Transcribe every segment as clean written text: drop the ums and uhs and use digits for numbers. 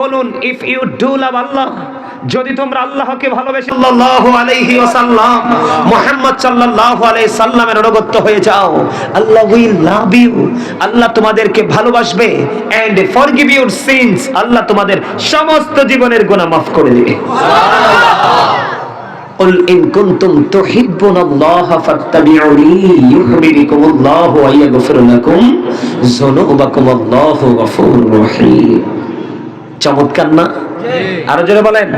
বলুন, if you do লাভ আল্লাহ, যদি তোমরা আল্লাহকে ভালোবেসে সাল্লাল্লাহু আলাইহি ওয়াসাল্লাম মুহাম্মদ সাল্লাল্লাহু আলাইহি সাল্লামের অনুগত হয়ে যাও, আল্লাহ উইল লাভ ইউ, আল্লাহ তোমাদেরকে ভালোবাসবে, এন্ড ফরগিভ ইউর সিনস, আল্লাহ তোমাদের সমস্ত জীবনের গুনাহ মাফ করে দিবে। কুল ইন কুনতুম তুহিব্বুনাল্লাহা ফাত্তাবিউনি ইউহিব্বুকুমুল্লাহু ওয়া ইয়াগফির লাকুম যুনুবাকুম, আল্লাহু গফুরুর রহিম। চমৎকার না? আরো জোরে বলেন।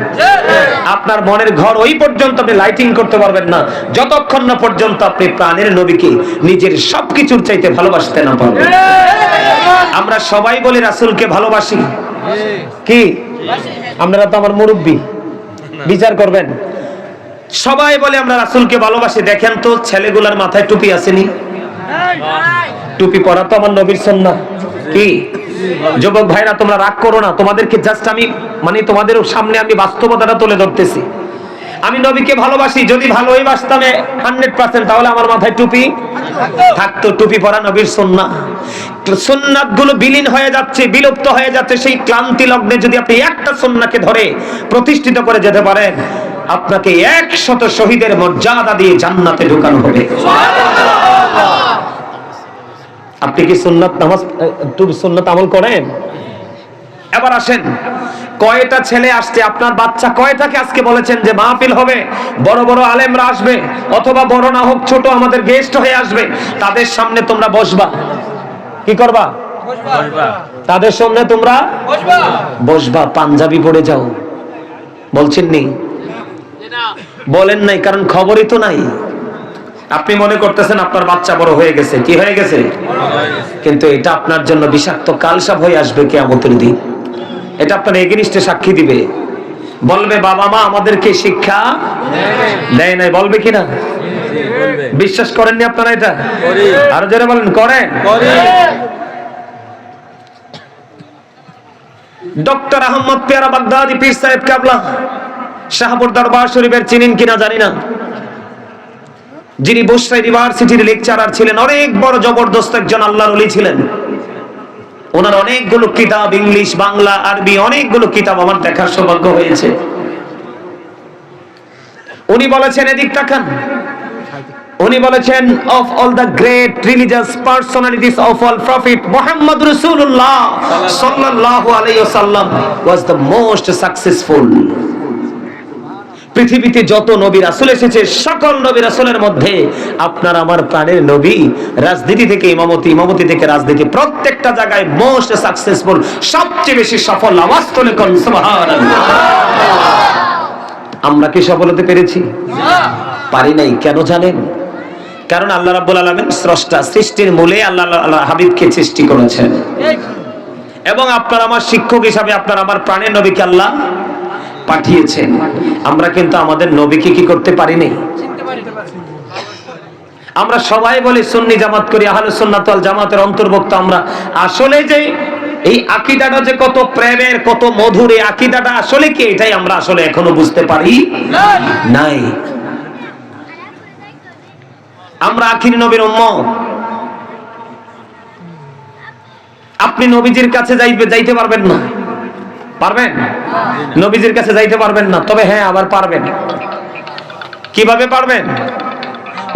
আপনার মনের ঘর ওই পর্যন্ত আপনি লাইটিং করতে পারবেন না যতক্ষণ না পর্যন্ত আপনি প্রাণের নবীকে নিজের সবকিছুর চাইতে ভালোবাসতে না পারবেন। আমরা সবাই বলি রাসূলকে ভালোবাসি, কি আপনারা তো আমার মুরব্বী, বিচার করবেন। সবাই বলে আমরা রাসূলকে ভালোবাসি, দেখেন তো ছেলেগুলার মাথায় টুপি আসেনি? টুপি পরা তো আমার নবীর সুন্নাহ। কি যুবক ভাইরা, তোমরা রাগ করো না, তোমাদেরকে জাস্ট আমি তোমাদের সামনে আমি বাস্তবতাটা তুলে ধরতেছি। আমি নবীকে ভালোবাসি, যদি ভালোই বাসতাম 100%, তাহলে আমার মাথায় টুপি থাকতো। টুপি পরা নবীর সুন্নাহ। সুন্নাত গুলো বিলীন হয়ে যাচ্ছে, বিলুপ্ত হয়ে যাচ্ছে। সেই ক্লান্তি লগ্নে যদি আপনি একটা সুন্নাহকে ধরে প্রতিষ্ঠিত করে যেতে পারেন, আপনাকে 100 শহীদের মর্যাদা দিয়ে জান্নাতে ঢোকানো হবে। আপনি কি সুন্নাত নামাজ সুন্নাত আমল করেন? এবার আসেন, কয়টা ছেলে আসছে? আপনার বাচ্চা কয়টাকে আজকে বলেছেন যে মাহফিল হবে, বড় বড় আলেমরা আসবে, অথবা বড় না হোক ছোট আমাদের গেস্ট হয়ে আসবে, তাদের সামনে তোমরা বসবা? কি করবা? তাদের সামনে তোমরা বসবা, পাঞ্জাবি পরে যাও? বলছেন নি? বলেন নাই, কারণ খবরই তো নাই। আপনি মনে করতেছেন আপনার বাচ্চা বড় হয়ে গেছে। কি হয়ে গেছে? কিন্তু এটা আপনার জন্য বিষাক্ত কালসাপ হয়ে আসবে কিয়ামতের দিন। এটা আপনার এগেইনস্টে সাক্ষী দিবে, বলবে বাবা মা আমাদেরকে শিক্ষা দেয় নাই। বলবে কিনা? বিশ্বাস করেননি আপনারা এটা? আরো যারা বলেন করেন। ডক্টর আহমদ পেয়ারা বাগদাদি পীর সাহেব কেবলা শাহপুর দরবার শরীফের চিনেন কিনা জানি না, যিনি বুশরা ইউনিভার্সিটির লেকচারার ছিলেন, অনেক বড় জবরদস্ত একজন আল্লাহর ওলি ছিলেন। ওনার অনেকগুলো কিতাব, ইংলিশ, বাংলা, আরবি, অনেকগুলো কিতাব আমার দেখার সৌভাগ্য হয়েছে। উনি বলেছেন, এদিক তাকান, উনি বলেছেন, of all the great religious personalities of all prophet, Muhammad Rasulullah sallallahu alayhi wasallam was the most successful. পৃথিবীতে যত নবী রাসূল এসেছে, সকল নবী রাসূলের মধ্যে আপনার আমার প্রাণের নবী রাজনীতি থেকে ইমামতি, ইমামতি থেকে রাজনীতি, প্রত্যেকটা জায়গায় মোস্ট সাকসেসফুল, সবচেয়ে বেশি সফল। আওয়াজ তুলে কোন সুবহানাল্লাহ। আমরা কি সফল হতে পেরেছি? পারি নাই। কেন জানেন? কারণ আল্লাহ রাব্বুল আলামিন স্রষ্টা, সৃষ্টির মূলে আল্লাহ হাবিবকে সৃষ্টি করেছেন, এবং আপনার আমার শিক্ষক হিসাবে আপনার আমার প্রাণের নবীকে আল্লাহ পাঠিয়েছেন। আমরা কিন্তু আমাদের নবীকে কি করতে পারি নাই। আমরা সবাই বলি সুন্নি জামাত করি, আহলুস সুন্নাত ওয়াল জামাতের অন্তর্ভুক্ত আমরা। আসলে যে এই আকীদাটা যে কত প্রেমের, কত মধুর, এই আকীদাটা আসলে কি, এটাই আমরা আসলে এখনো বুঝতে পারি নাই। আমরা আখির নবীর উম্মত। আপনি নবীজির কাছে যাইতে পারবেন না? পারবেন? নবীজির কাছে যাইতে পারবেন না, তবে হ্যাঁ আবার পারবেন। কিভাবে পারবেন?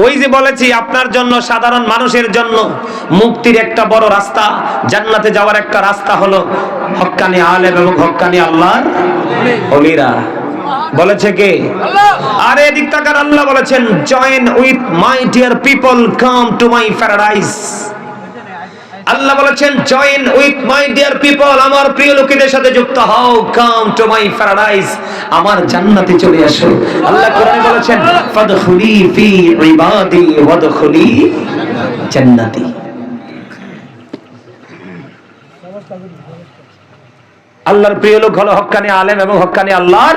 ওই যে বলেছি, আপনার জন্য, সাধারণ মানুষের জন্য মুক্তির একটা বড় রাস্তা, জান্নাতে যাওয়ার একটা রাস্তা হলো হক্কানি আলেম এবং হক্কানি আল্লাহর ওলিরা। বলেছে কে? আরে এদিক তাকার, আল্লাহ বলেছেন, join with my dear people, come to my paradise. Allah বলেছেন, join with my dear people, আমার প্রিয় লোকেদের সাথে যুক্ত হও, কাম টু মাই প্যারাডাইস, আমার জান্নাতে চলে আসো। আল্লাহ কোরআনে বলেছেন, ফাদখুলি ফি ইবাদি ওয়াদখুলি জান্নাতি। আল্লাহর প্রিয় লোক হলো হক্কানি আলেম এবং হক্কানি আল্লাহর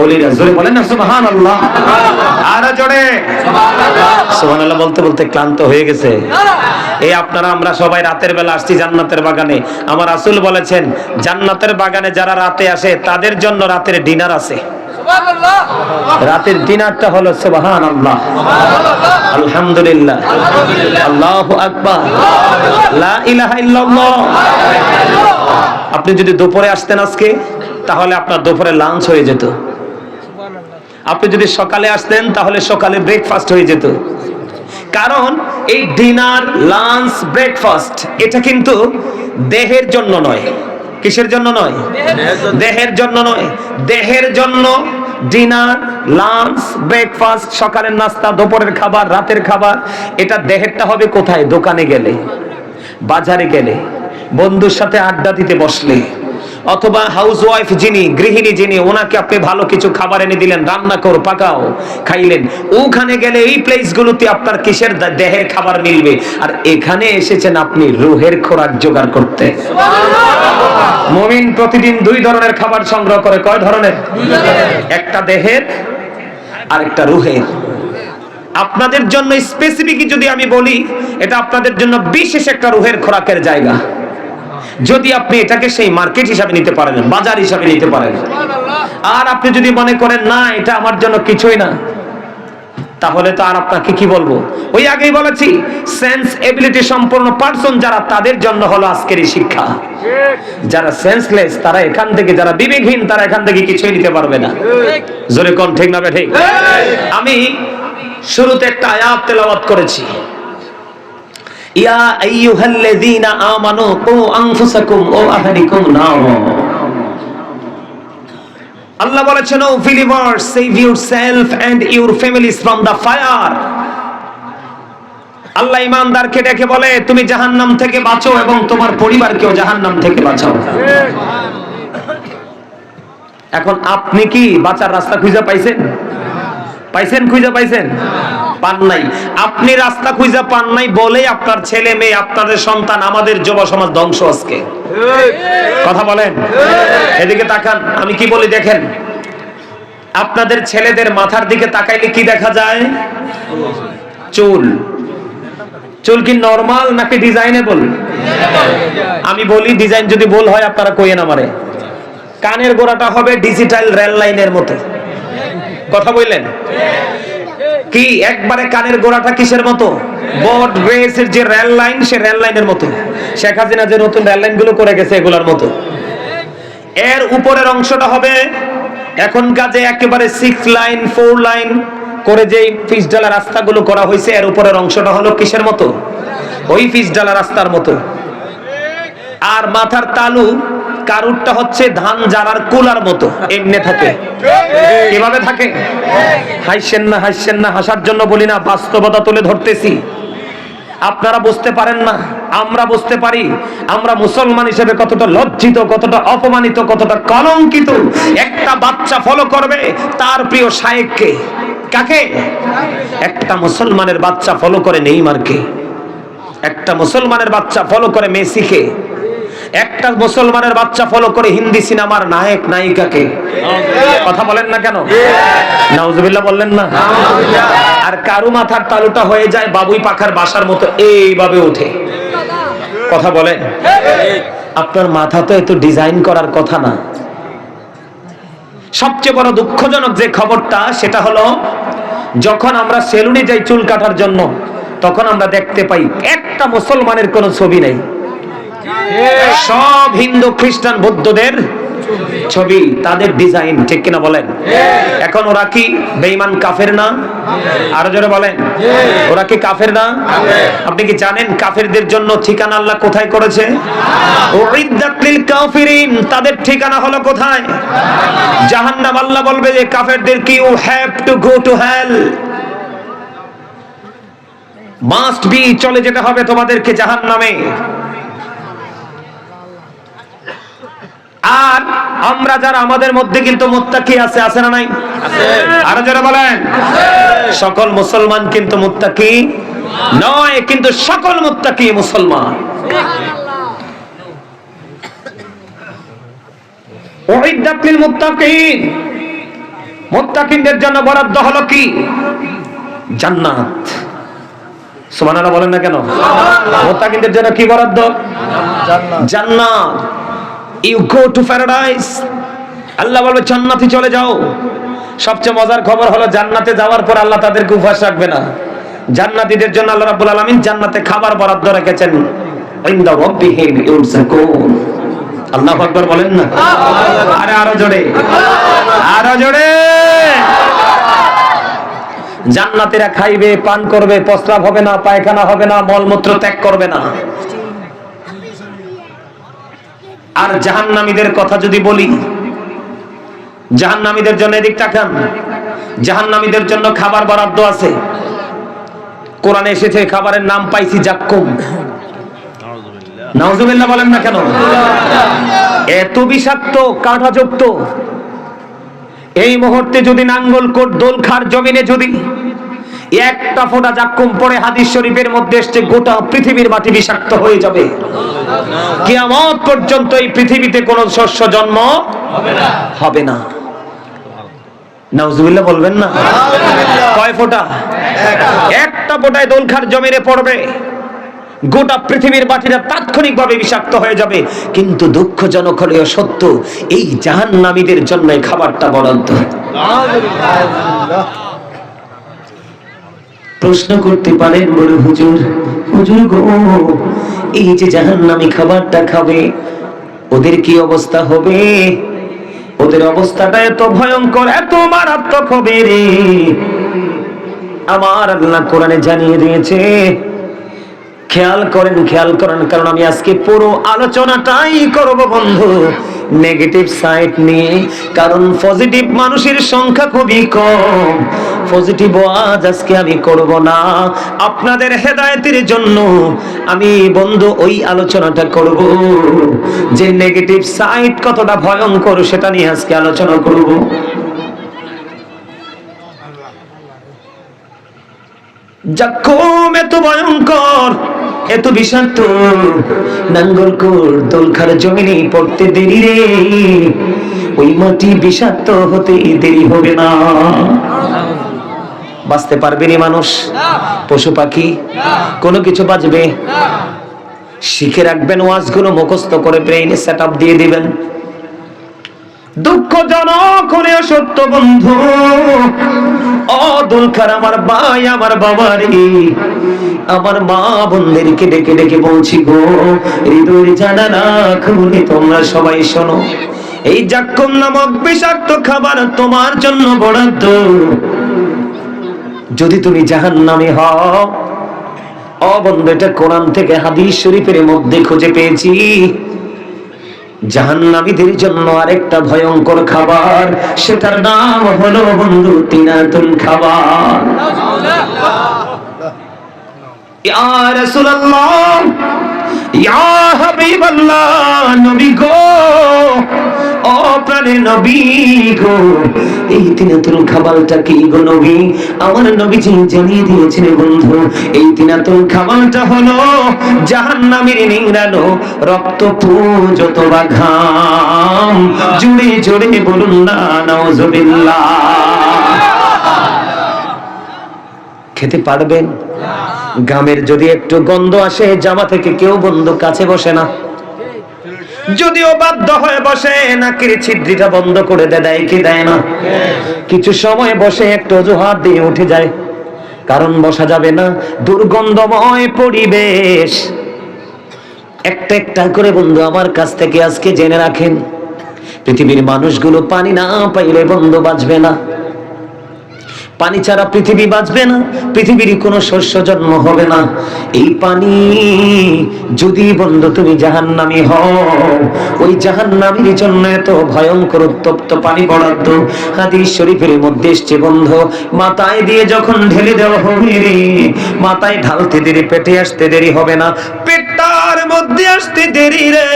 ওলিরা। জোরে বলেন না সুবহানাল্লাহ। আর জোরে সুবহানাল্লাহ। বলতে বলতে ক্লান্ত হয়ে গেছে। এই আপনারা আমরা সবাই রাতের বেলা আসছি জান্নাতের বাগানে। আমার রাসূল বলেছেন, জান্নাতের বাগানে যারা রাতে আসে তাদের জন্য রাতের ডিনার আছে। সুবহানাল্লাহ। রাতের ডিনারটা হলো সুবহানাল্লাহ, আলহামদুলিল্লাহ, আল্লাহু আকবার, লা ইলাহা ইল্লাল্লাহ। আপনি যদি দুপুরে আসতেন আজকে, তাহলে আপনার দুপুরে লাঞ্চ হয়ে যেত। আপনি যদি সকালে আসতেন, তাহলে সকালে ব্রেকফাস্ট হয়ে যেত। কারণ এই ডিনার, লাঞ্চ, ব্রেকফাস্ট এটা কিন্তু দেহের জন্য নয়। কিসের জন্য নয়? দেহের জন্য নয়। দেহের জন্য ডিনার, লাঞ্চ, ব্রেকফাস্ট, সকালের নাস্তা, দুপুরের খাবার, রাতের খাবার, এটা দেহেরটা হবে কোথায়? দোকানে গেলে, বাজারে গেলে, বন্ধুর সাথে আড্ডা দিতে বসলে, অথবা হাউসওয়াইফ যিনি, গৃহিণী যিনি, ওনাকে আপনি ভালো কিছু খাবার এনে দিলেন, রান্না করো, পাকাও, খাইলেন। ওখানে গেলে এই প্লেসগুলোতে আপনার কিসের? দেহের খাবার মিলবে। আর এখানে এসেছেন আপনি রূহের খোরাক জোগাড় করতে। মুমিন প্রতিদিন 2 ধরনের খাবার সংগ্রহ করে। কয় ধরনের? একটা দেহের, আর একটা রূহের। আপনাদের জন্য স্পেসিফিক যদি আমি বলি, এটা আপনাদের জন্য বিশেষ একটা রূহের খোরাকের জায়গা। যদি আপনি এটাকে সেই মার্কেট হিসাবে নিতে পারেন, বাজার হিসাবে নিতে পারেন। আর আপনি যদি মনে করেন না এটা আমার জন্য কিছুই না, তাহলে তো আর আপনাকে কি বলবো? ওই আগেই বলেছি, সেন্স এবিলিটি সম্পন্ন পারসন যারা, তাদের জন্য হলো আজকের এই শিক্ষা। যারা সেন্সলেস, তারা এখান থেকে, যারা বিবেকহীন, তারা এখান থেকে কিছুই নিতে পারবে না। জোরে কোন ঠিক না ঠিক? আমি শুরুতে একটা আয়াত তেলাওয়াত করেছি, ইয়া আইয়ুহাল্লাযীনা আমানু কু আনফুসাকুম ওয়া আহলিকুম নার। আল্লাহ বলেছেন, O believers, save yourself and your families from the fire. Allah ঈমানদারকে ডেকে বলে, তুমি জাহান্নাম থেকে বাঁচো এবং তোমার পরিবারকেও জাহান্নাম থেকে বাঁচাও। এখন আপনি কি বাঁচার রাস্তা খুঁজে পাইছেন? পাইছেন? খুঁজে পাইছেন? পান নাই। আপনি রাস্তা খুঁজে পান নাই বলেই আপনার ছেলে মেয়ে, আপনাদের সন্তান, আমাদের যুব সমাজ ধ্বংস আজকে। কথা বলেন। এদিকে তাকান, আমি কি বলি দেখেন। আপনাদের ছেলেদের মাথার দিকে তাকাইলে কি দেখা যায়? চুল। চুল কি নরমাল নাকি ডিজাইনেবল? আমি বলি ডিজাইন যদি ভুল হয় আপনারা কইেন আমারে। কানের গোড়াটা হবে ডিজিটাল রেল লাইনের মতো। কথা বললেন কি? একবারে কানের গোড়াটা কিসের মতো? বোর্ড রেসের যে রেল লাইন, সে রেল লাইনের মতো। শেখ হাসিনা যে নতুন রেল লাইন গুলো করে গেছে, এগুলোর মতো। এর উপরের অংশটা হবে এখনকার যে একেবারে 6 লাইন 4 লাইন করে যে পিচ ডালা রাস্তাগুলো করা হয়েছে, এর উপরের অংশটা হলো কিসের মতো? ওই পিচ ডালা রাস্তার মতো। আর মাথার তালু কারুরটা হচ্ছে ধান জারার কুলার মতো, এমনি থাকে। কিভাবে থাকে? হাসছেন না, হাসছেন না, হাসার জন্য বলি না, বাস্তবতা তুলে ধরতেছি। আপনারা বুঝতে পারেন না, আমরা বুঝতে পারি। আমরা মুসলমান হিসেবে কতটা লজ্জিত, কতটা অপমানিত, কতটা কলঙ্কিত। একটা বাচ্চা ফলো করবে তার প্রিয় শায়েখকে। কাকে? একটা মুসলমানের বাচ্চা ফলো করে নেইমারকে। একটা মুসলমানের বাচ্চা ফলো করে মেসিকে। একটা মুসলমানের বাচ্চা ফলো করে হিন্দি সিনেমার নায়ক নায়িকাকে। কথা বলেন না কেন? নাউজুবিল্লাহ বললেন না? আর কারু মাথার তালুটা হয়ে যায় বাবুই পাখার বাসার মতো, এইভাবে ওঠে। কথা বলেন। আপনার মাথা তো এত ডিজাইন করার কথা না। সবচেয়ে বড় দুঃখজনক যে খবরটা, সেটা হলো যখন আমরা সেলুনে যাই চুল কাটার জন্য, তখন আমরা দেখতে পাই একটা মুসলমানের কোনো ছবি নেই। সব হিন্দু, খ্রিস্টান, বৌদ্ধদের ছবি, তাদের ডিজাইন। ঠিক কিনা বলেন? এখন ওরা কি বেঈমান কাফের না? আরো জোরে বলেন, ওরা কি কাফের না? আপনি কি জানেন কাফেরদের জন্য ঠিকানা আল্লাহ কোথায় করেছে? উইদ্দাত লিল কাফিরিন, তাদের ঠিকানা হলো কোথায়? জাহান্নাম। আল্লাহ বলবে যে কাফেরদের কি, you have to go to hell, must be, চলে যেতে হবে তোমাদেরকে জাহান্নামে। আর আমরা যারা, আমাদের মধ্যে কিন্তু মুত্তাকি আছে, আছে না নাই? আরো যারা বলেন, সকল মুসলমান কিন্তু মুত্তাকি নয়, কিন্তু সকল মুত্তাকি মুসলমান। উইদ্দাত লিল মুত্তাকিন, মুত্তাকিনদের জন্য বরাদ্দ হলো কি? জান্নাত। সুবহানাল্লাহ বলেন না কেন? মুত্তাকিনদের জন্য কি বরাদ্দ? জান্নাত। You go to paradise. আল্লাহ বলবে জান্নাতে চলে যাও। সবচেয়ে মজার খবর হলো জান্নাতে যাওয়ার পর আল্লাহ তাদেরকে উপহাস রাখবে না। জান্নাতীদের জন্য আল্লাহ রাব্বুল আলামিন জান্নাতে খাবার বরাদ্দ রেখেছেন। ইনদা রাব্বিহিম ইউরযাকুন। আল্লাহু আকবার বলেন না, আরো জোরে, আরো জোরে। জান্নাতীরা খাইবে, পান করবে, প্রস্রাব হবে না, পায়খানা হবে না, মলমূত্র ত্যাগ করবে না। আর জাহান্নামীদের কথা যদি বলি, জাহান্নামীদের জন্য এদিক তাকান, জাহান্নামীদের জন্য খাবার বরাদ্দ আছে। কোরআনে এসেছে খাবারের নাম পাইছি জাক্কুম। নাউজুবিল্লাহ বলেন না কেন? এত বিষাক্ত, কাঁটাযুক্ত। এই মুহূর্তে যদি নাঙ্গলকোট দোলখার জমিনে যদি একটা ফোঁটা জাক্কুম পড়ে, হাদিস শরীফের মধ্যে এসেছে গোটা পৃথিবীর মাটি বিষাক্ত হয়ে যাবে। কিয়ামত পর্যন্ত এই পৃথিবীতে কোন শস্য জন্ম হবে না। নাউজুবিল্লাহ বলবেন না? কয় ফোঁটা? একটা ফোঁটায় দোলখার জমিনে পড়বে, গোটা পৃথিবীর মাটিটা তাৎক্ষণিকভাবে বিষাক্ত হয়ে যাবে। কিন্তু দুঃখজনক হলেও সত্য, এই জাহান্নামীদের জন্য খাবারটা বরাদ্দ। প্রশ্ন করতে পারেন, বলে হুজুর, হুজুর গো, এই যে জাহান্নামী খাবারটা খাবে, ওদের কি অবস্থা হবে? ওদের অবস্থাটা এত ভয়ঙ্কর, এত মারাত্মক হবে রে। আমার আল্লাহ কোরআনে জানিয়ে দিয়েছে। খেয়াল করেন, খেয়াল করেন, কারণ আমি আজকে পুরো আলোচনাটাই করব বন্ধু নেগেটিভ সাইড নিয়ে। কারণ পজিটিভ মানুষের সংখ্যা খুবই কম। পজিটিভ ওয়াজ আজকে আমি করব না, আপনাদের হেদায়েতের জন্য আমি বন্ধু ওই আলোচনাটা করব যে নেগেটিভ সাইড কতটা ভয়ঙ্কর, সেটা নিয়ে আজকে আলোচনা করব। জাক্কুম এত ভয়ঙ্কর, এত বিষাক্ত, নাঙ্গলকোট দোলখার জমিনে পড়তে দেরি রে। ওই মাটি বিষাক্ত হতে দেরি হবে না। বাঁচতে পারবেনি মানুষ, পশু পাখি, কোনো কিছু বাঁচবে? শিখে রাখবেন, ওয়াজগুলো মুখস্থ করে ব্রেইনে সেট আপ দিয়ে দিবেন। দুঃখজনক হলেও সত্য বন্ধু, ও দোলখার আমার ভাই, আমার বাবা রে, আমার মা বোনদেরকে ডেকে ডেকে বলছি গো, হৃদয়ের জানালা খুলে তোমরা সবাই শোনো, এই জাক্কুম নামক বিষাক্ত খাবার তোমার জন্য বরাদ্দ। যদি তুমি জাহান্নামী হও, ও বন্ধু, এটা কোরআন থেকে হাদিস শরীফের মধ্যে খুঁজে পেয়েছি। জাহান্নামীদের জন্য আরেকটা ভয়ঙ্কর খাবার, সেটার নাম হলো বন্ধু তিনাতুল খাবার। ইয়া রাসূলুল্লাহ, ইয়া হাবিবাল্লাহ, নবী গো, ও প্রাণের নবী গো, এই তিনাতুল খাবারটা কি গো নবী? আমার নবীজি জানিয়ে দিয়েছেন বন্ধু, এই তিনাতুল খাবারটা হলো জাহান্নামীর নিংড়ানো রক্ত পুঞ্জত বা ঘাম। জুড়ে জুড়ে বলুন না নাউজুবিল্লাহ। খেতে পারবেন? গামের যদি একটু গন্ধ আসে, জামা থেকে কেউ বন্ধু কাছে বসে না, যদিও বাধ্য হয়ে বসে, নাকের ছিদ্রিটা বন্ধ করে দেয় কি দেয় না? কিছু সময় বসে একটু অজুহাত দিয়ে উঠে যায়, কারণ বসা যাবে না, দুর্গন্ধময় পরিবেশ। একটা একটা করে বন্ধু আমার কাছ থেকে আজকে জেনে রাখেন, পৃথিবীর মানুষগুলো পানি না পাইলে বন্ধু বাঁচবে না। পানি ছাড়া পৃথিবী বাঁচবে না, পৃথিবীর কোনো শস্য জন্ম হবে না। এই পানি যদি বন্ধু তুমি জাহান্নামী হও, ওই জাহান্নামীর জন্য এত ভয়ঙ্কর উত্তপ্ত পানি বরাদ্দ। হাদিস শরীফের মধ্যে এসেছে বন্ধু, মাথায় দিয়ে যখন ঢেলে দেওয়া হবে রে, মাথায় ঢালতে দেরি, পেটে আসতে দেরি হবে না, পেটটার মধ্যে আসতে দেরি রে,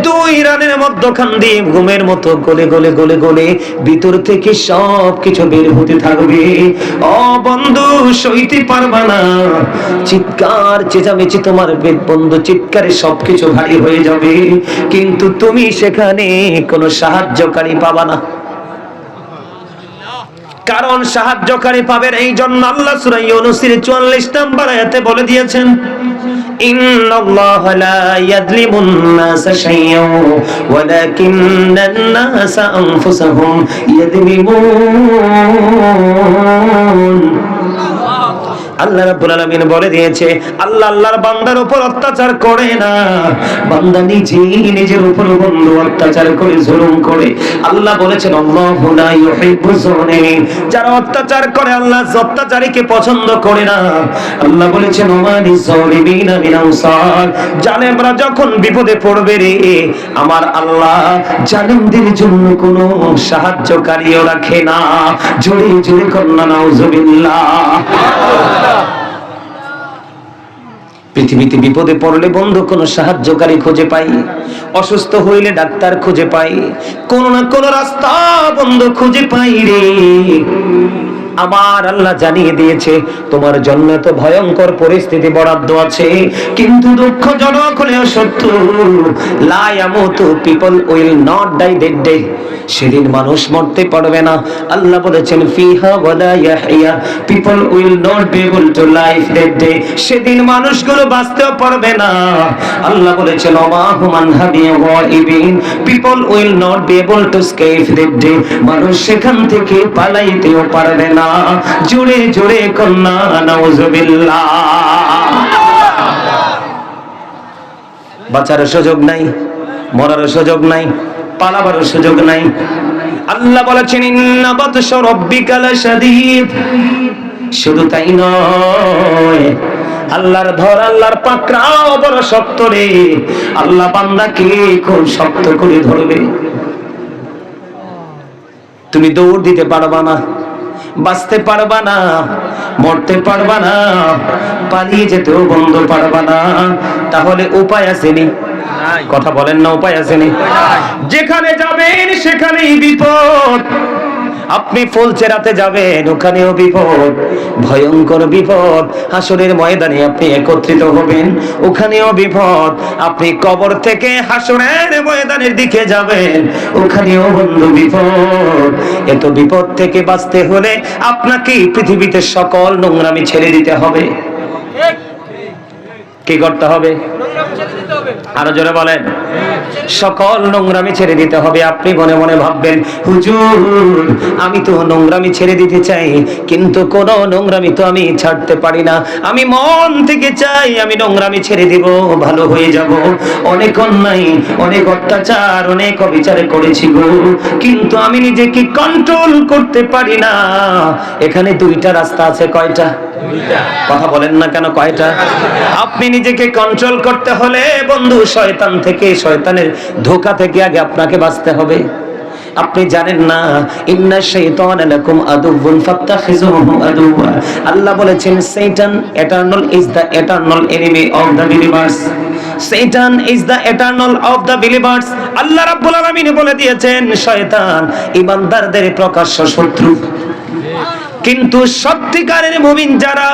দুই রানের মধ্যখান দিয়ে ঘুমের মতো গলে গলে গলে গলে ভিতর থেকে সব কিছু বের হতে থাকবে। ও বন্ধু, সইতে পারবা না, চিৎকার চেঁচামেচি, তোমার বন্ধু চিৎকারে সবকিছু ভারী হয়ে যাবে, কিন্তু তুমি সেখানে কোনো সাহায্যকারী পাবা না। কারণ সাহায্যকারী পাবেন এই জন্য আল্লাহ সূরা ইউনূসের 44 নম্বর আয়াতে বলে দিয়েছেন, ইন্নাল্লাহা লা ইয়াযলিমুন নাসা শাইয়্যান ওয়ালাকিন্নান নাসা আনফুসাহুম ইয়াযলিমুন। আল্লাহ রাব্বুল আলামিন বলে দিয়েছে, আল্লাহ আল্লাহর বান্দার উপর অত্যাচার করে না, বান্দা নিজেই নিজের উপর বন্ধু অত্যাচার করে, জুলুম করে। আল্লাহ বলেছেন আল্লাহু লা ইউহিব্বুজ যালিমিন, যারা অত্যাচার করে আল্লাহ অত্যাচারীকে পছন্দ করে না। আল্লাহ বলেছেন ওমালিজ যালিমিনা মিন আনসার, জালেমরা যখন বিপদে পড়বে রে, আমার আল্লাহ জালেমদের জন্য কোনো সাহায্যকারীও রাখে না। জোরে জোরে কন্না নাউজুবিল্লাহ। পৃথিবীতে বিপদে পড়লে বন্ধু কোনো সাহায্যকারী খুঁজে পাই, অসুস্থ হইলে ডাক্তার খুঁজে পাই, কোন না কোন রাস্তা বন্ধু খুঁজে পাই রে। আমার আল্লাহ জানিয়ে দিয়েছে তোমার জন্য তো ভয়ঙ্কর পরিস্থিতি বরাদ্দ আছে, কিন্তু দুঃখজনক হলেও সত্য, লা ইয়ামুতু, people will not die that day, সেদিন মানুষ মরতে পারবে না। আল্লাহ বলেছেন ফিহা ওয়ালা ইয়াহইয়া, people will not be able to live that day, সেদিন মানুষগুলো বাঁচতেও পারবে না। আল্লাহ বলেছেন ওমা হুমান হাবিয়া গায়িবিন, people will not be able to escape that day, মানুষ সেখান থেকে পালাইতেও পারবে না। জোরে জোরে কন্না নাউজুবিল্লাহ। বাঁচার সুযোগ নাই, মরার সুযোগ নাই, পালাবার সুযোগ নাই। আল্লাহ বলেছেন ইন্না বাতশা রাব্বিকা লাশাদীদ, শুধু তাই নয়, আল্লাহর ধর, আল্লাহর পাকড়াও বড় শক্ত রে। আল্লাহ বান্দাকে খুব শক্ত করে ধরবে। তুমি দৌড় দিতে পারবা না, বাঁচতে পারবা না, মরতে পারবা না, পালিয়ে যেতেও বন্ধ পারবা না, তাহলে উপায় আসেনি? কথা বলেন না, উপায় আসেনি? যেখানে যাবেন সেখানেই বিপদ। আপনি ফুলচেরাতে যাবেন, ওখানেও বিপদ, ভয়ঙ্কর বিপদ। হাসরের ময়দানে আপনি একত্রিত হবেন, ওখানেও বিপদ। আপনি কবর থেকে হাসরের ময়দানের দিকে যাবেন, ওখানেও বন্ধু বিপদ। এত বিপদ থেকে বাঁচতে হলে আপনাকে পৃথিবীতে সকল নোংরামি ছেড়ে দিতে হবে। কি করতে হবে? আরো জোরে বলেন। সকল নোংরামি ছেড়ে দিতে হবে। আপনি মনে মনে ভাববেন হুজুর আমি তো নোংরামি ছেড়ে দিতে চাই, কিন্তু কোন নোংরামি তো আমি ছাড়তে পারি না। আমি মন থেকে চাই আমি নোংরামি ছেড়ে দিব, ভালো হয়ে যাব। অনেক অন্যায়, অনেক অত্যাচার, অনেক অবিচার করেছি গো, কিন্তু আমি নিজেকে কন্ট্রোল করতে পারি না। এখানে দুইটা রাস্তা আছে। কয়টা? কথা বলেন না কেন? কয়টা? আপনি নিজেকে কন্ট্রোল করতে হলে বন্ধু শয়তান থেকে, শয়তানের ধোঁকা থেকে আগে আপনাকে বাঁচতে হবে। আপনি জানেন না ইন্না শাইতানা লাকুম আদুউন ফাত্তাখিযুহু আদুওয়া, আল্লাহ বলেছেন Shaitan eternal is the eternal enemy of the believers. Shaitan is the eternal of the believers. Allah রাব্বুল আলামিন বলে দিয়েছেন শয়তান ঈমানদারদের প্রকাশ্য শত্রু, কিন্তু সত্যিকারের মুমিন যারা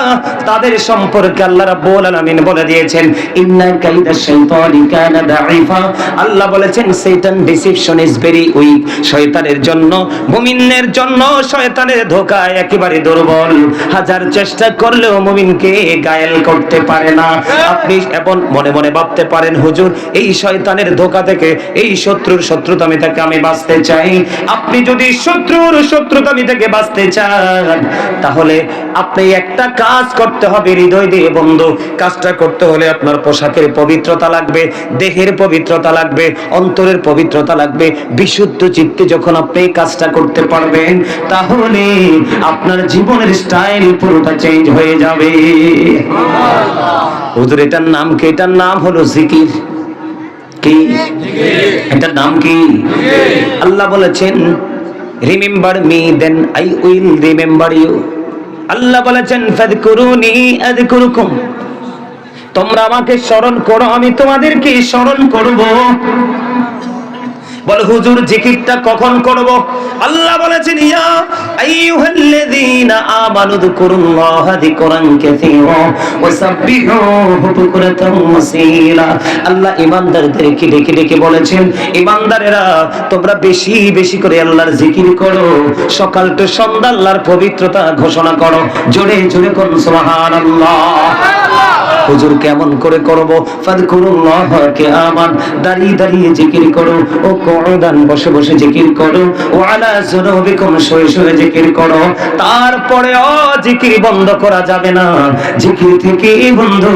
তাদের সম্পর্কে আল্লাহ রাব্বুল আলামিন বলে দিয়েছেন ইন্না কাইদা শাইতানি কানা দাঈফা। আল্লাহ বলেছেন শয়তান ডিসিপশন ইজ ভেরি উইক। শয়তানের জন্য, মুমিনের জন্য শয়তানের ধোঁকা একেবারে দুর্বল। হাজার চেষ্টা করলেও মুমিনকে গায়েল করতে পারে না। আপনি এখন মনে মনে ভাবতে পারেন হুজুর এই শয়তানের ধোঁকা থেকে, এই শত্রুর শত্রুতামি থেকে আমি বাঁচতে চাই। আপনি যদি শত্রুর শত্রুতামি থেকে বাঁচতে চান তাহলে আপনি একটা কাজ করতে হবে হৃদয় দিয়ে বন্ধু। কাজটা করতে হলে আপনার পোশাকের পবিত্রতা লাগবে, দেহের পবিত্রতা লাগবে, অন্তরের পবিত্রতা লাগবে। বিশুদ্ধ চিত্তে যখন আপনি কাজটা করতে পারবেন তাহলে আপনার জীবনের স্টাইল পুরোটা চেঞ্জ হয়ে যাবে। হুজুর এটার নাম কি? এটার নাম হলো জিকির। কি এটার নাম? কি? আল্লাহ বলেছেন remember me then I will remember you. Allah বলেছেন ফাযকুরুনি আযকুরুকুম, তোমরা আমাকে স্মরণ করো আমি তোমাদেরকে স্মরণ করব। বলে হুজুর জিকিরটা কখন করব? আল্লাহ বলেছেন ইয়া আইয়ুহাল্লাযীনা আমানু যকুরুল্লাহা যিকরান কাসীরা ওয়া সাব্বিহুহু বুকরাতাম ওয়া আসীলা। আল্লাহ ঈমানদারদেরকে ডেকে ডেকে বলেছেন ঈমানদারেরা তোমরা বেশি বেশি করে আল্লাহর জিকির করো, সকাল থেকে সন্ধ্যা আল্লাহর পবিত্রতা ঘোষণা করো। জোরে জোরে কোন সুবহানাল্লাহ। হুজুর কেমন করে করব? ফাযকুরুল্লাহা কিয়ামান, দাঁড়িয়ে দাঁড়িয়ে জিকির করো, ও কুউদান বসে বসে জিকির করো, ওয়া আলা যুনুবিকুম শুয়ে শুয়ে জিকির করো। তারপরেও জিকির বন্ধ করা যাবে না, জিকির থেকে বন্ধু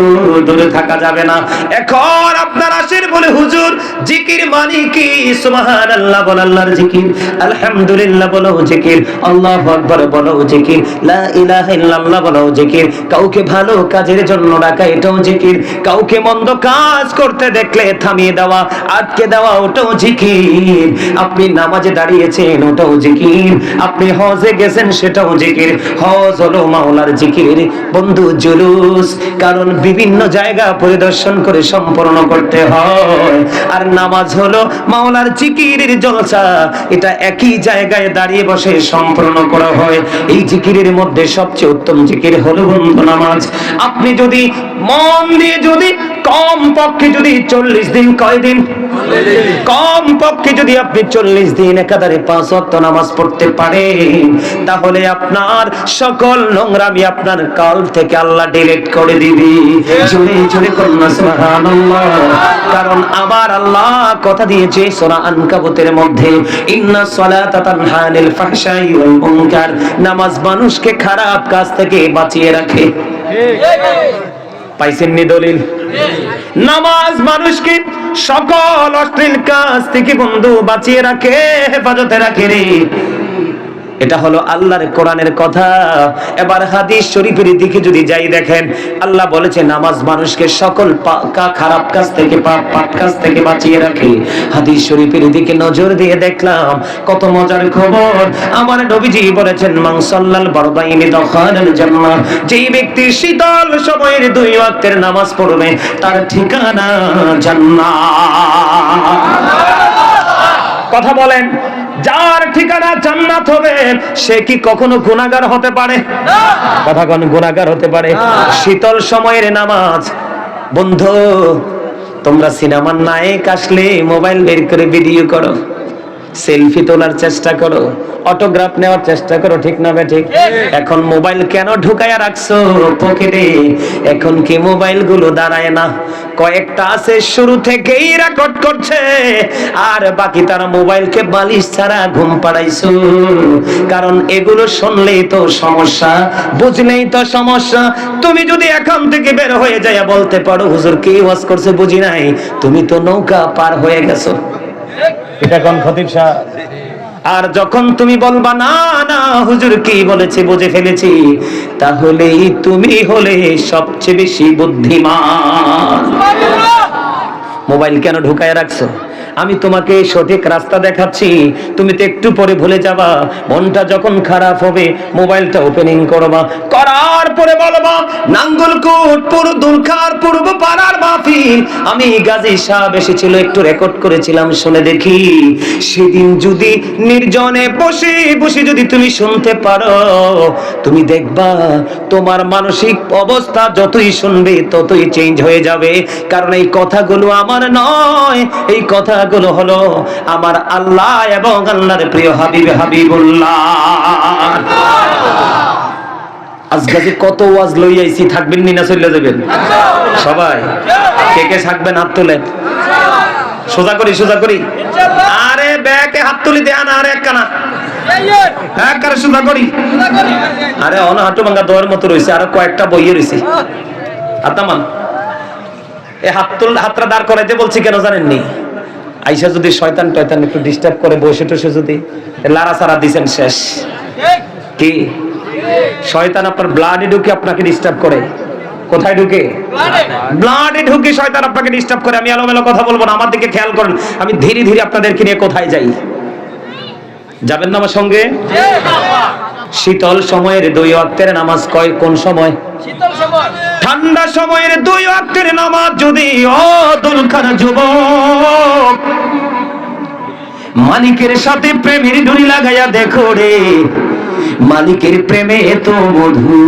দূরে থাকা যাবে না। এখন আপনার আসের বলে হুজুর জিকির মানে কি? সুবহানাল্লাহ বল আল্লাহর জিকির, আলহামদুলিল্লাহ বলো জিকির, আল্লাহু আকবার বলো জিকির, লা ইলাহা ইল্লাল্লাহ বলো জিকির, কাউকে ভালো কাজের জন্য ডাকা এটাও জিকির, কাউকে মন্দ কাজ করতে দেখলে থামিয়ে দেওয়া, আটকে দেওয়া ওটাও জিকির, আপনি নামাজে দাঁড়িয়েছেন ওটাও জিকির, আপনি হজে গেছেন সেটাও জিকির। হজ হলো মাওলার জিকির বন্ধু, জুলুস, কারণ বিভিন্ন জায়গা পরিদর্শন করে সম্পূর্ণ করতে হয়। আর নামাজ হলো মাওলার জিকিরের জলসা, এটা একই জায়গায় দাঁড়িয়ে বসে সম্পূর্ণ করা হয়। এই জিকিরের মধ্যে সবচেয়ে উত্তম জিকির হলো বন্ধু নামাজ। আপনি যদি মন দিয়ে যদি কম পক্ষে যদি 40 দিন, কয় দিন? কম পক্ষে যদি আপনি 40 দিন একাধারে 5 ওয়াক্ত নামাজ পড়তে পারেন, তাহলে আপনার সকল নোংরামি আপনার কাল থেকে আল্লাহ ডিলিট করে দিবে। জোরে জোরে কন্যা সুবহানাল্লাহ। কারণ আবার আল্লাহ কথা দিয়েছে সূরা আনকাবুতের মধ্যে, ইন্নাস সালাতা তানহা আনিল ফাহশাই ওয়াল মুনকার, নামাজ মানুষকে খারাপ কাজ থেকে বাঁচিয়ে রাখে। পাইছেন নি দলিল? নামাজ মানুষকে সকল অশ্লীল কাজ থেকে বন্ধু বাঁচিয়ে রাখে, হেফাজতে রাখে রে। এটা হলো আল্লাহর কোরআনের কথা। এবার হাদিস শরীফের দিকে যদি যাই, দেখেন আল্লাহ বলেছে নামাজ মানুষকে সকল খারাপ কাজ থেকে, পাপ কাজ থেকে বাঁচিয়ে রাখে। হাদিস শরীফের দিকে নজর দিয়ে দেখলাম কত মজার খবর। আমার নবীজি বলেছেন মান সাল্লাল বারদাইনি দাখালাল জান্নাহ, যেই ব্যক্তি শীতল সময়ের 2 ওয়াক্তের নামাজ পড়বে তার ঠিকানা জান্নাত। কথা বলেন, যার ঠিকানা জান্নাত হবে সে কি কখনো গুনাহগার হতে পারে? কথা কোন গুনাহগার হতে পারে? শীতল সময়ের নামাজ। বন্ধু, তোমরা সিনেমার নায়ক আসলে মোবাইল বের করে ভিডিও করো, সেলফি তোলার চেষ্টা করো, অটোগ্রাফ নেওয়ার চেষ্টা করো, ঠিক না ঠিক? এখন মোবাইল কেন ঢুকায়া রাখছো পকেটে? এখন কি মোবাইল গুলো দাঁড়ায় না? কয়েকটা আছে শুরু থেকেই রেকর্ড করছে, আর বাকি তারা মোবাইলকে বালিশ ছাড়া ঘুম পাড়াইছো। কারণ এগুলো শুনলেই তো সমস্যা, বুঝলেই তো সমস্যা। তুমি যদি এখান থেকে বের হয়ে যায় বলতে পারো হুজুর কি ওয়াজ করছে বুঝি নাই, তুমি তো নৌকা পার হয়ে গেছো। এটা কোন খতিব সাহেব? আর যখন তুমি বলবা না না হুজুর কি বলেছে বুঝে ফেলেছি, তাহলেই তুমি হলে সবচেয়ে বেশি বুদ্ধিমান। মোবাইল কেন ঢুকায় রাখছো? আমি তোমাকে সঠিক রাস্তা দেখাচ্ছি, তুমি তো একটু পরে ভুলে যাবা। মনটা যখন খারাপ হবে মোবাইলটা ওপেনিং করবা, করার পরে বলবা নাঙ্গলকোট পুরো দুলখার পূর্ব পাড়ার মাহফিল আমি গাজী সাহেব এসেছিল, একটু রেকর্ড করেছিলাম, শুনে দেখি। সেদিন যদি নির্জনে বসে বসে যদি তুমি শুনতে পারো, তুমি দেখবা তোমার মানসিক অবস্থা যতই শুনবে ততই চেঞ্জ হয়ে যাবে। কারণ এই কথাগুলো আমার নয়, এই কথাগুলো হলো আমার আল্লাহ এবং আল্লাহর প্রিয় হাবিব হাবিবুল্লাহ। আজকে কত ওয়াজ লই আইছি, থাকবেন নি না চলে যাবেন? সবাই কে কে থাকবেন হাত তোলেন, সোজা করি সোজা করি। আরে ব্যাকে হাত তুলি দেন, আর এক কানা এক কারে সোজা করি। আরে অন হাঁটু ভাঙ্গা দোয়ার মতো রয়েছে, আর কয়েকটা বইয়ে রয়েছে। আতামান এই হাতটা দাঁড় করাইতে বলছি কেন জানেননি? আইসা যদি শয়তান টয়তান একটু ডিস্টার্ব করে, বসে টসে যদি লারা সারা দিছেন শেষ। কি শয়তান আপনার ব্লাডে ঢুকে আপনাকে ডিস্টার্ব করে? কোথায় ঢুকে? ব্লাডে ঢুকে শয়তান আপনাকে ডিস্টার্ব করে। আমি এলোমেলো কথা বলবো না, আমার দিকে খেয়াল করেন। আমি ধীরে ধীরে আপনাদেরকে নিয়ে কোথায় যাই, যাবেন না আমার সঙ্গে? শীতল সময়ের 2 ওয়াক্তের নামাজ কয় কোন সময়? শীতল সময়। ঠান্ডা সময়ের 2 ওয়াক্তের নামাজ যদি ও দুলখার যুবক মালিকের সাথে প্রেমের ডুরি লাগাইয়া দেখো রে, মালিকের প্রেমে এত মধু,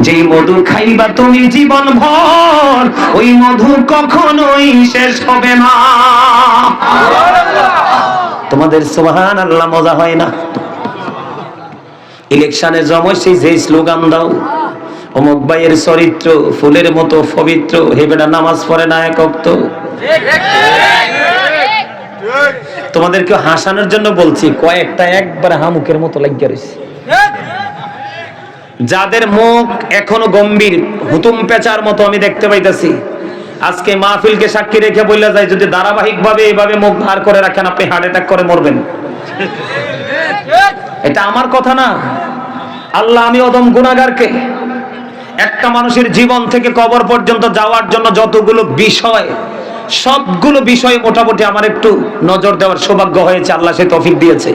যেই মধু খাইবা তুমি জীবন ভর, ওই মধু কখনোই শেষ হবে না। তোমাদের সুবহানাল্লাহ মজা হয় না? ইলেকশনে জমছি যে স্লোগান দাও, অমুক ভাইয়ের চরিত্র ফুলের মতো পবিত্র, হে বেটা নামাজ পড়ে না এক ওয়াক্ত। তোমাদেরকে হাসানোর জন্য বলছি, কয়েকটা একবার হামুকের মতো লাগিয়ে রয়েছে, যাদের মুখ এখনো গম্ভীর, হুতুম পেঁচার মতো আমি দেখতে পাইতেছি। আজকে মাহফিলকে সাক্ষী রেখে বললা যায়, যদি ধারাবাহিক ভাবে এইভাবে মুখ ধার করে রাখেন, আপনি হার্ট অ্যাটাক করে মরবেন। এটা আমার কথা না, আল্লাহ, আমি অদম গুনাহগারকে একটা মানুষের জীবন থেকে কবর পর্যন্ত যাওয়ার জন্য যতগুলো বিষয়, সবগুলো বিষয় মোটামুটি আমার একটু নজর দেওয়ার সৌভাগ্য হয়েছে, আল্লাহ সে তৌফিক দিয়েছে।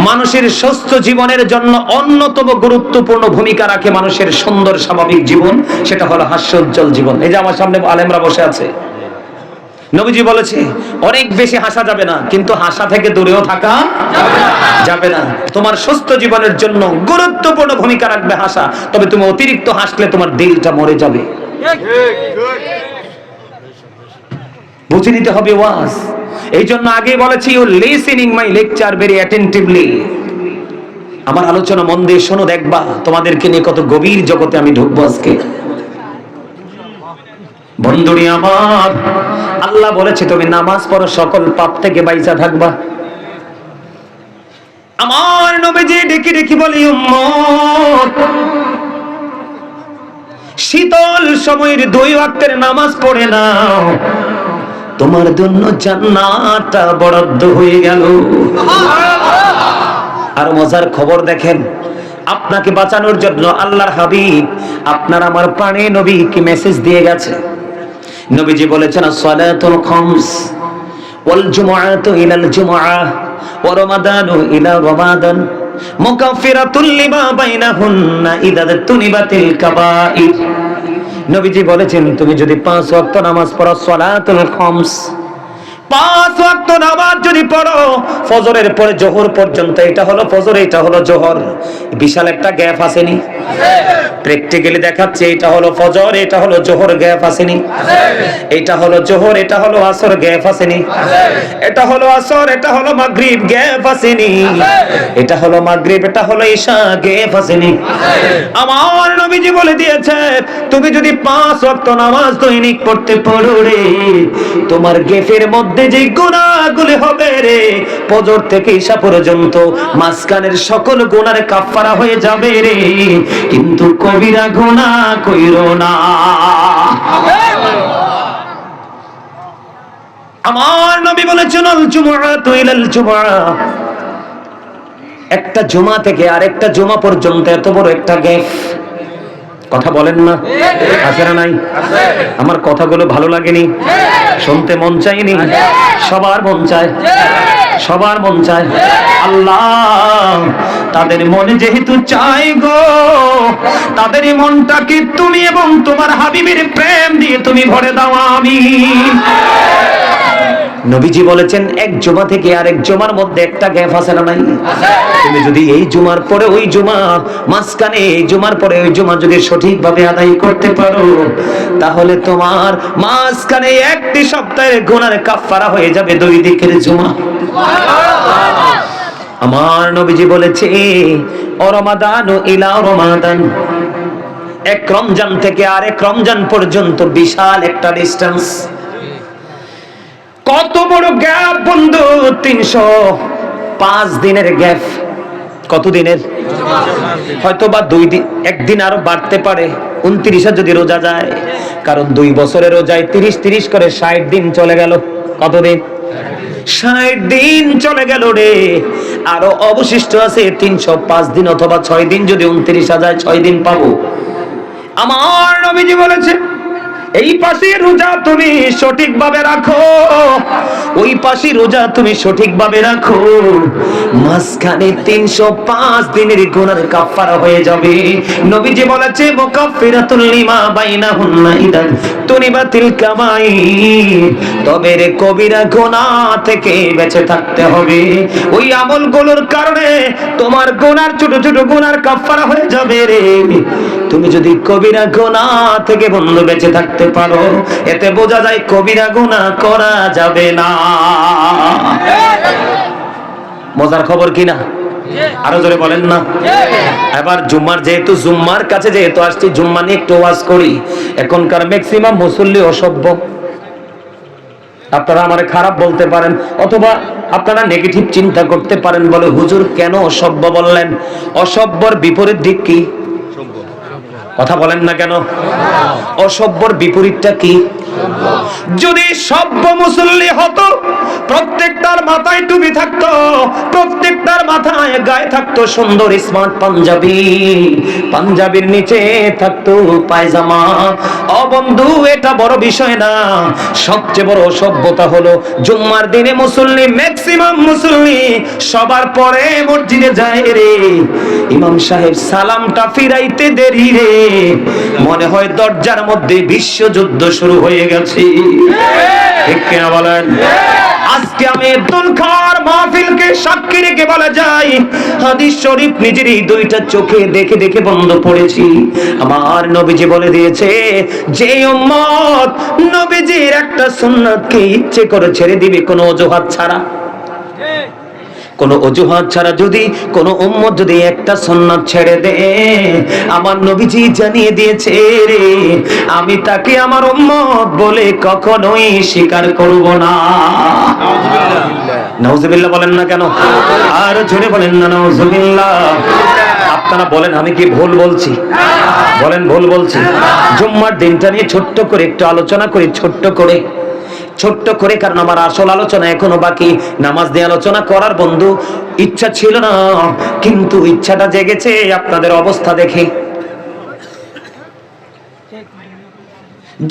মানুষের সুস্থ জীবনের জন্য অন্যতম গুরুত্বপূর্ণ ভূমিকা রাখে মানুষের সুন্দর স্বাভাবিক জীবন, সেটা হলো হাস্যোজ্জ্বল জীবন। এই যে আমার সামনে আলেমরা বসে আছে, নবীজি বলেছে অনেক বেশি হাসা যাবে না, কিন্তু হাসা থেকে দূরেও থাকা যাবে না। তোমার সুস্থ জীবনের জন্য গুরুত্বপূর্ণ ভূমিকা রাখবে হাসা, তবে তুমি অতিরিক্ত হাসলে তোমার দিলটা মরে যাবে। বুঝে নিতে হবে ওয়াজ। এই জন্য আগেই বলেছি, you listening my lecture very attentively. আমার আলোচনা মন দিয়ে শোনো, দেখবা তোমাদেরকে নিয়ে কত গভীর জগতে আমি ঢুকবো আজকে। বন্ধুরি আমার, আল্লাহ বলেছে তুমি নামাজ পড়ো, সকল পাপ থেকে বাইচা থাকবা। আমার নবীজি ডেকে ডেকে বলি, উম্মত, শীতল সময়ের 2 ওয়াক্তের নামাজ পড়ে নাও, তোমার জন্য জান্নাতটা বরাদ্দ হয়ে গেল। আর মজার খবর দেখেন, আপনাকে বাঁচানোর জন্য আল্লাহর হাবিব, আপনার আমার প্রাণে নবী কি মেসেজ দিয়ে গেছে। নবীজি বলেছেন, সালাতুল খামস ওয়াল জুমআতু ইলাল জুমআহ ওয়া রমাদানু ইলা রমাদান মুকাফফিরাতুল লিমা বাইনাহুন্না ইযা তুনিবাতিল কাবাইর। নবীজি বলেছেন, তুমি যদি 5 ওয়াক্ত নামাজ পড়ো, সালাতুল খামস, 5 ওয়াক্ত নামাজ যদি পড়ো, ফজরের পরে জোহর পর্যন্ত, এটা হলো ফজর, এটা হলো জোহর, বিশাল একটা গ্যাপ আসেনি? প্র্যাকটিক্যালি দেখাচ্ছে, এটা হলো ফজর, এটা হলো জোহর, গ্যাপ আসেনি? এটা হলো জোহর, এটা হলো আসর, গ্যাপ আসেনি? এটা হলো আসর, এটা হলো মাগরিব, গ্যাপ আসেনি? এটা হলো মাগরিব, এটা হলো ঈশা, গ্যাপ আসেনি? আমার নবীজি বলে দিয়েছে, তুমি যদি 5 ওয়াক্ত নামাজ দৈনিক পড়তে পারো রে, তোমার গ্যাপের মধ্যে যে গুনাহগুলি হবে রে, ফজর থেকে ঈশা পর্যন্ত মাঝখানের সকল গুনার কাফারা হয়ে যাবে রে, কিন্তু কবিরা গুনাহ কইরো না। আমার নবী বলেছেন, আল জুমআতু ইলাল জুমআহ, একটা জুমা থেকে আরেকটা জুমা পর্যন্ত এত বড় একটা গ্যাপ। কথা বলেন না, আছে না নাই? আমার কথাগুলো ভালো লাগেনি? শুনতে মন চায়নি? সবার মন চায়, সবার মন চায়। আল্লাহ তাদের মনে যেহেতু চাই গো, তাদের মনটাকে তুমি এবং তোমার হাবিবের প্রেম দিয়ে তুমি ভরে দাও। আমিন। নবীজি বলেছেন, এক জুমা থেকে আরেক জুমার মধ্যে একটা গ্যাপ আছে না নাই? তুমি যদি এই জুমার পরে ওই জুমা, মাঝখানে এই জুমার পরে ওই জুমা যদি সঠিকভাবে আদায় করতে পারো, তাহলে তোমার মাঝখানে একটি সপ্তাহের গুনার কাফারা হয়ে যাবে 2 দিকের জুমা। আমার নবীজি বলেছে, রমাদানু ইলা রমাদান, এক রমজান থেকে আরেক রমজান পর্যন্ত বিশাল একটা ডিসটেন্স। কত বড় গ্যাপ বন্ধু, 305 দিনের গ্যাপ। কত দিনের? হয়তো বা 2 দিন, একদিন আরো বাড়তে পারে, 29 যদি রোজা যায়, কারণ 2 বছরের রোজায় 30 করে 60 দিন চলে গেল। কতদিন? 60 দিন চলে গেল রে। আরো অবশিষ্ট আছে 305 দিন অথবা 6 দিন, যদি 29 যায় 6 দিন পাবো। আমার নবীজি বলেছে, এই পাশে রোজা তুমি সঠিকভাবে রাখো, ওই পাশে রোজা তুমি সঠিকভাবে রাখো, মাঝখানে 305 দিনের গুনার কাফারা হয়ে যাবে। নবীজি বলেছে, মুকাফফিরাতুল লিমা বাইনাহুন্না ইদা তুনিবাতিল কাবাইর, তবে রে কবিরা গুনাহ থেকে বেঁচে থাকতে হবে। ওই আমলগুলোর কারণে তোমার গুনার ছোট ছোট গুনার কাফারা হয়ে যাবে রে। তুমি যদি কবিরা গুনাহ থেকে বন্ধু বেঁচে থাকতে পারো, এতে বোঝা যায় কবিরা গুনাহ করা যাবে না। মজার খবর কিনা? আরো জোরে বলেন না। এবার জুম্মার, যেহেতু জুম্মার কাছে যেহেতু আসছি, জুম্মা নিয়ে একটু ওয়াজ করি। এখনকার ম্যাক্সিমাম মুসল্লি অসভ্য, আপনারা আমারে খারাপ বলতে পারেন, অথবা আপনারা নেগেটিভ চিন্তা করতে পারেন, বলে হুজুর কেন অসভ্য বললেন? অসভ্যর বিপরীত দিক কি? কথা বলেন না কেন? অসভ্যর বিপরীতটা কি? যদি সভ্য মুসল্লি হতো, প্রত্যেকটার মাথায় টুপি থাকতো, প্রত্যেকটার মাথায় গায়ে থাকতো সুন্দর স্মার্ট পাঞ্জাবি, পাঞ্জাবির নিচে থাকতো পায়জামা। ও বন্ধু, এটা বড় বিষয় না। সবচেয়ে বড় অসভ্যতা হলো জুম্মার দিনে মুসল্লি, ম্যাক্সিমাম মুসল্লি সবার পরে মসজিদে যায় রে, ইমাম সাহেব সালামটা ফিরাইতে দেরি রে, মনে হয় দরজার মধ্যে বিশ্বযুদ্ধ শুরু হয়ে গেছে। ঠিক কিনা বলেন? আজকে আমি দুলখার মাহফিলকে সাক্ষী রেখে বলা যায়, হাদিস শরীফ নিজের এই দুইটা চোখে দেখে দেখে বন্ধ পড়েছি। আমার নবীজি বলে দিয়েছে, যে উম্মত নবীজির একটা সুন্নাতকে ইচ্ছে করে ছেড়ে দিবে কোনো অজুহাত ছাড়া, কোন অজুহাত ছাড়া যদি কোন উম্মত যদি একটা সুন্নাত ছেড়ে দেয়, আমার নবীজি জানিয়ে দিয়েছে রে, আমি তাকে আমার উম্মত বলে কখনোই স্বীকার করব না। নাউজুবিল্লাহ বলেন না কেন? আর জোরে বলেন না নাউজুবিল্লাহ। আপনারা বলেন আমি কি ভুল বলছি? বলেন ভুল বলছি? জুম্মার দিনটা নিয়ে ছোট্ট করে একটু আলোচনা করি, ছোট্ট করে, কারণ আমার আসল আলোচনা এখনো বাকি। নামাজ দিয়ে আলোচনা করার বন্ধু ইচ্ছা ছিল না, কিন্তু ইচ্ছাটা জেগেছে আপনাদের অবস্থা দেখে।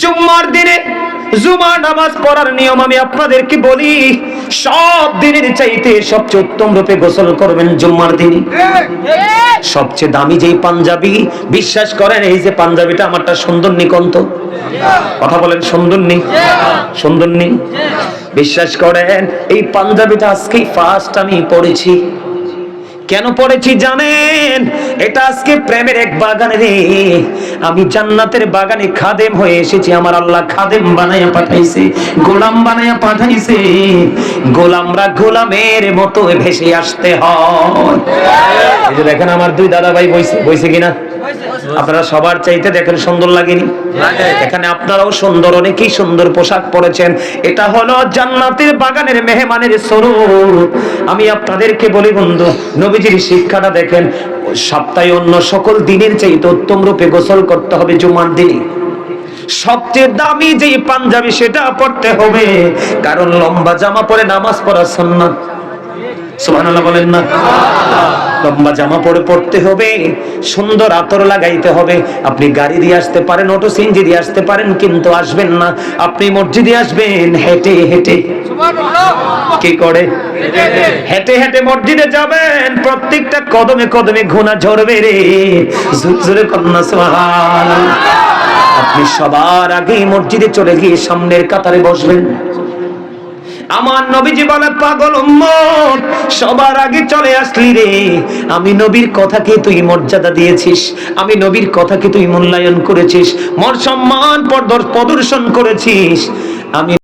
জুম্মার দিনে জুমার নামাজ পড়ার নিয়ম আমি আপনাদেরকে বলি, সব দিনের চাইতে সবচেয়ে উত্তম রূপে গোসল করবেন জুম্মার দিনে। সবচেয়ে দামি যেই পাঞ্জাবি, বিশ্বাস করেন এই যে পাঞ্জাবিটা আমারটা সুন্দর নিকন্ত, কথা বলেন সুন্দর নেই? সুন্দর নেই? বিশ্বাস করেন এই পাঞ্জাবিটা আজকেই ফার্স্ট আমি পড়েছি। কেন পড়েছি জানেন? এটা আজকে প্রেমের এক বাগানে রে, আমি জান্নাতের বাগানে খাদেম হয়ে এসেছি। আমার আল্লাহ খাদেম বানাইয়া পাঠাইছে, গোলাম বানাইয়া পাঠাইছে। গোলামরা গোলামের মতো ভেসে আসতে হয়। এই যে দেখেন আমার দুই দাদা ভাই বইছে কিনা? আপনারা সবার চাইতে দেখেন সুন্দর লাগেনি? এখানে আপনারাও সুন্দর, অনেকেই সুন্দর পোশাক পরেছেন। এটা হলো জান্নাতের বাগানের মেহমানের স্বরূপ। আমি আপনাদেরকে বলি বন্ধু, নবীজির শিক্ষাটা দেখেন, সপ্তাহে অন্য সকল দিনের চাইতে উত্তম রূপে গোসল করতে হবে জুমার দিনে। সবচেয়ে দামি যে পাঞ্জাবি সেটা পড়তে হবে, কারণ লম্বা জামা পরে নামাজ পড়া সুন্নাত। সুবহানাল্লাহ বলেন না? লম্বা জামা পরে পড়তে হবে, সুন্দর আতর লাগাইতে হবে। আপনি গাড়ি দিয়ে আসতে পারেন, অটো সিএনজি দিয়ে আসতে পারেন, কিন্তু আসবেন না, আপনি মসজিদে আসবেন হেঁটে হেঁটে। কি করে? হেঁটে হেঁটে মসজিদে যাবেন, প্রত্যেকটা কদমে কদমে ঘোনা ঝরবে রে, জোরে কন্যা সুবহানাল্লাহ। আপনি সবার আগে মসজিদে চলে গিয়ে সামনের কাতারে বসবেন। আমার নবীজি বলে, পাগল উম্মত সবার আগে চলে আসলি রে, আমি নবীর কথাকে তুই মর্যাদা দিয়েছিস, আমি নবীর কথাকে তুই মূল্যায়ন করেছিস, মোর সম্মান প্রদর্শন করেছিস। আমি